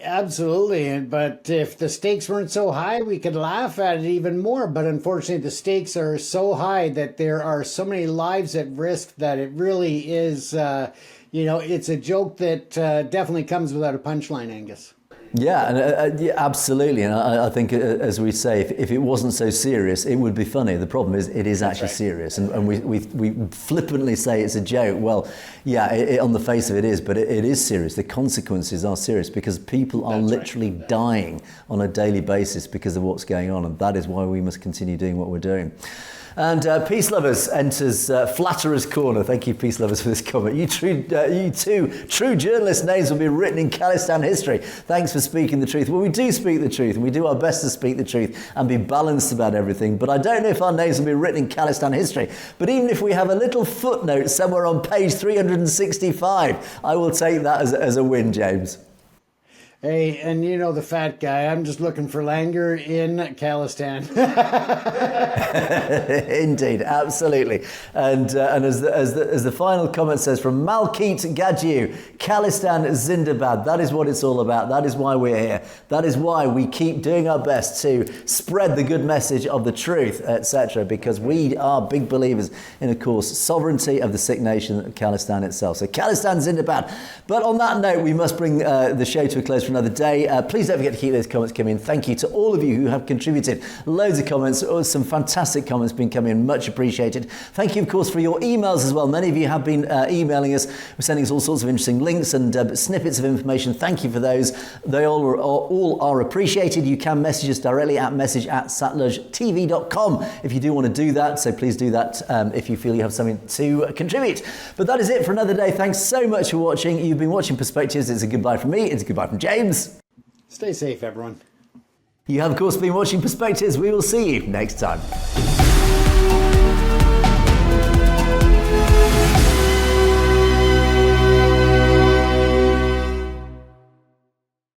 Absolutely, but if the stakes weren't so high, we could laugh at it even more. But unfortunately, the stakes are so high that there are so many lives at risk that it really is, it's a joke that definitely comes without a punchline, Angus. Yeah, and yeah, absolutely. And I think, as we say, if it wasn't so serious, it would be funny. The problem is it is actually serious. And we flippantly say it's a joke. Well, yeah, on the face of it is, but it is serious. The consequences are serious because people are literally dying on a daily basis because of what's going on. And that is why we must continue doing what we're doing. And Peace Lovers enters Flatterer's Corner. Thank you, Peace Lovers, for this comment. You two true journalist names will be written in Khalistan history. Thanks for speaking the truth. Well, we do speak the truth, and we do our best to speak the truth and be balanced about everything. But I don't know if our names will be written in Khalistan history. But even if we have a little footnote somewhere on page 365, I will take that as a win, James. Hey, and the fat guy, I'm just looking for Langer in Khalistan. Indeed, absolutely. And as the final comment says from Malkeet Gadju, Khalistan Zindabad. That is what it's all about. That is why we're here. That is why we keep doing our best to spread the good message of the truth, etc. Because we are big believers in, of course, sovereignty of the Sikh nation, Khalistan itself. So Khalistan Zindabad. But on that note, we must bring the show to a close for another day. Please don't forget to keep those comments coming in. Thank you to all of you who have contributed. Loads of comments, some fantastic comments been coming in, much appreciated. Thank you, of course, for your emails as well. Many of you have been emailing us, sending us all sorts of interesting links and snippets of information. Thank you for those. They all are appreciated. You can message us directly at message@satlujtv.com if you do want to do that. So please do that if you feel you have something to contribute. But that is it for another day. Thanks so much for watching. You've been watching Perspectives. It's a goodbye from me. It's a goodbye from James. Stay safe, everyone. You have, of course, been watching Perspectives. We will see you next time.